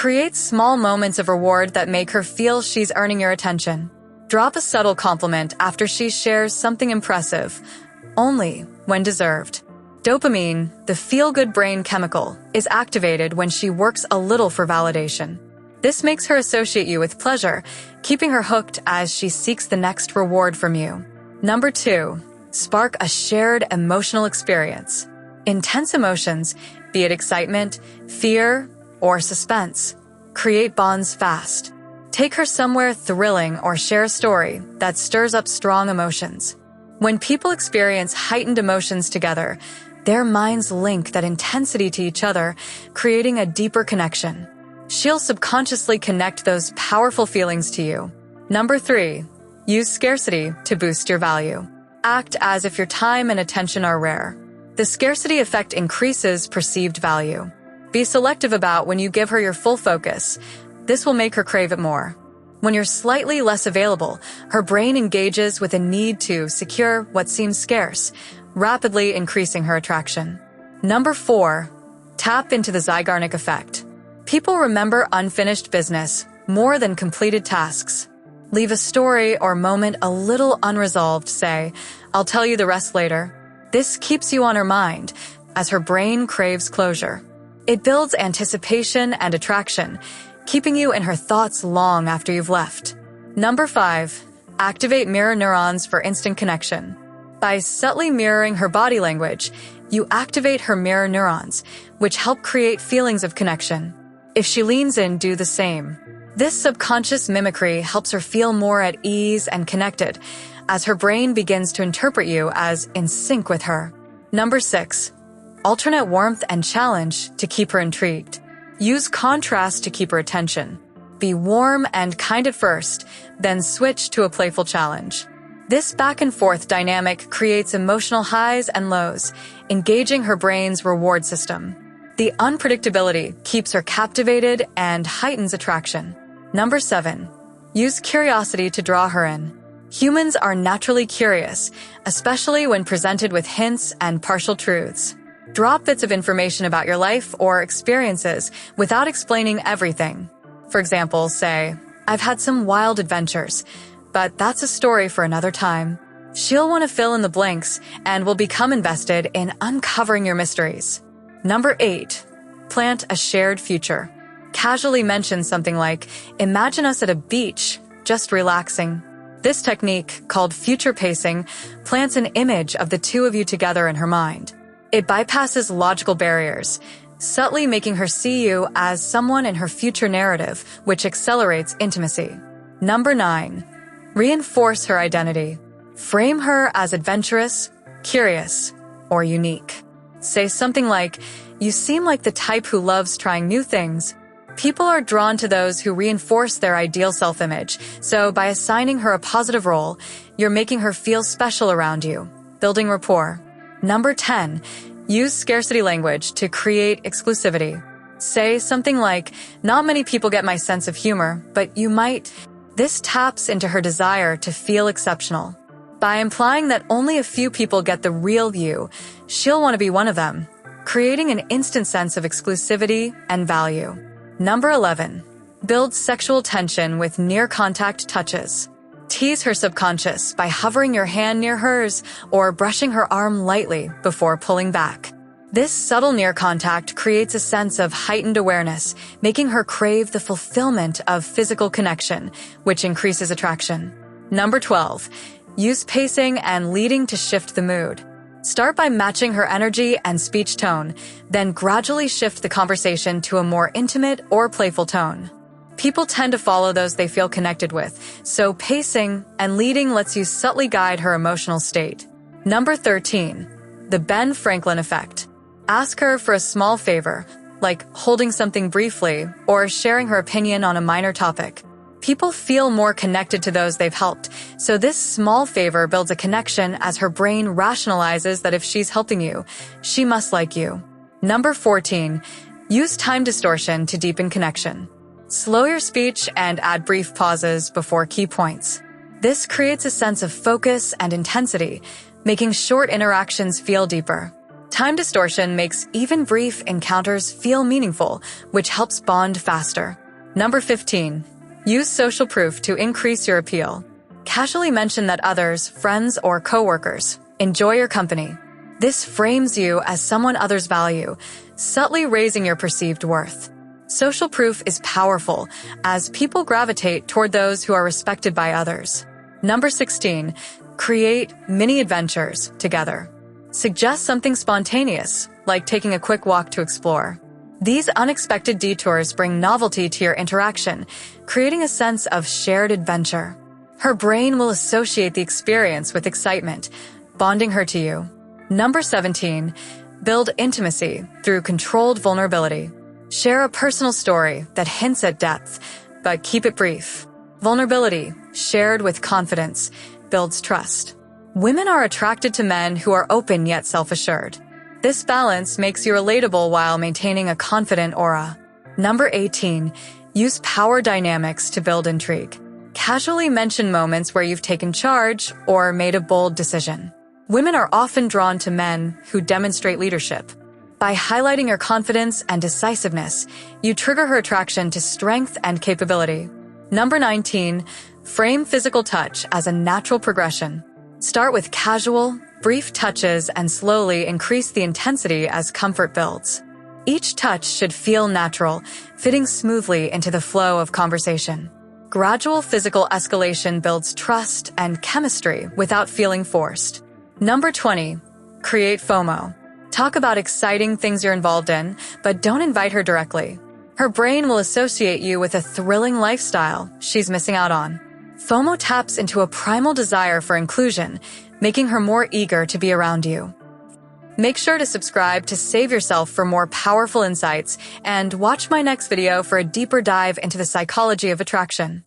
Create small moments of reward that make her feel she's earning your attention. Drop a subtle compliment after she shares something impressive, only when deserved. Dopamine, the feel-good brain chemical, is activated when she works a little for validation. This makes her associate you with pleasure, keeping her hooked as she seeks the next reward from you. Number 2, spark a shared emotional experience. Intense emotions, be it excitement, fear, or suspense, create bonds fast. Take her somewhere thrilling or share a story that stirs up strong emotions. When people experience heightened emotions together, their minds link that intensity to each other, creating a deeper connection. She'll subconsciously connect those powerful feelings to you. Number 3, use scarcity to boost your value. Act as if your time and attention are rare. The scarcity effect increases perceived value. Be selective about when you give her your full focus. This will make her crave it more. When you're slightly less available, her brain engages with a need to secure what seems scarce, rapidly increasing her attraction. Number 4, tap into the Zeigarnik effect. People remember unfinished business more than completed tasks. Leave a story or moment a little unresolved, say, "I'll tell you the rest later." This keeps you on her mind, as her brain craves closure. It builds anticipation and attraction, keeping you in her thoughts long after you've left. Number 5, activate mirror neurons for instant connection. By subtly mirroring her body language, you activate her mirror neurons, which help create feelings of connection. If she leans in, do the same. This subconscious mimicry helps her feel more at ease and connected, as her brain begins to interpret you as in sync with her. Number 6, alternate warmth and challenge to keep her intrigued. Use contrast to keep her attention. Be warm and kind at first, then switch to a playful challenge. This back-and-forth dynamic creates emotional highs and lows, engaging her brain's reward system. The unpredictability keeps her captivated and heightens attraction. Number 7, use curiosity to draw her in. Humans are naturally curious, especially when presented with hints and partial truths. Drop bits of information about your life or experiences without explaining everything. For example, say, "I've had some wild adventures, but that's a story for another time." She'll want to fill in the blanks and will become invested in uncovering your mysteries. Number 8, plant a shared future. Casually mention something like, "Imagine us at a beach, just relaxing." This technique, called future pacing, plants an image of the two of you together in her mind. It bypasses logical barriers, subtly making her see you as someone in her future narrative, which accelerates intimacy. Number 9, reinforce her identity. Frame her as adventurous, curious, or unique. Say something like, "You seem like the type who loves trying new things." People are drawn to those who reinforce their ideal self-image, so by assigning her a positive role, you're making her feel special around you, building rapport. Number 10, use scarcity language to create exclusivity. Say something like, "Not many people get my sense of humor, but you might." This taps into her desire to feel exceptional. By implying that only a few people get the real you, she'll want to be one of them, creating an instant sense of exclusivity and value. Number 11, build sexual tension with near-contact touches. Tease her subconscious by hovering your hand near hers or brushing her arm lightly before pulling back. This subtle near contact creates a sense of heightened awareness, making her crave the fulfillment of physical connection, which increases attraction. Number 12, use pacing and leading to shift the mood. Start by matching her energy and speech tone, then gradually shift the conversation to a more intimate or playful tone. People tend to follow those they feel connected with, so pacing and leading lets you subtly guide her emotional state. Number 13, the Ben Franklin effect. Ask her for a small favor, like holding something briefly or sharing her opinion on a minor topic. People feel more connected to those they've helped, so this small favor builds a connection as her brain rationalizes that if she's helping you, she must like you. Number 14, use time distortion to deepen connection. Slow your speech and add brief pauses before key points. This creates a sense of focus and intensity, making short interactions feel deeper. Time distortion makes even brief encounters feel meaningful, which helps bond faster. Number 15. Use social proof to increase your appeal. Casually mention that others, friends, or coworkers enjoy your company. This frames you as someone others value, subtly raising your perceived worth. Social proof is powerful, as people gravitate toward those who are respected by others. Number 16. Create mini adventures together. Suggest something spontaneous, like taking a quick walk to explore. These unexpected detours bring novelty to your interaction, creating a sense of shared adventure. Her brain will associate the experience with excitement, bonding her to you. Number 17. Build intimacy through controlled vulnerability. Share a personal story that hints at depth, but keep it brief. Vulnerability, shared with confidence, builds trust. Women are attracted to men who are open yet self-assured. This balance makes you relatable while maintaining a confident aura. Number 18. Use power dynamics to build intrigue. Casually mention moments where you've taken charge or made a bold decision. Women are often drawn to men who demonstrate leadership. By highlighting your confidence and decisiveness, you trigger her attraction to strength and capability. Number 19. Frame physical touch as a natural progression. Start with casual, brief touches and slowly increase the intensity as comfort builds. Each touch should feel natural, fitting smoothly into the flow of conversation. Gradual physical escalation builds trust and chemistry without feeling forced. Number 20. Create FOMO. Talk about exciting things you're involved in, but don't invite her directly. Her brain will associate you with a thrilling lifestyle she's missing out on. FOMO taps into a primal desire for inclusion, making her more eager to be around you. Make sure to subscribe to save yourself for more powerful insights, and watch my next video for a deeper dive into the psychology of attraction.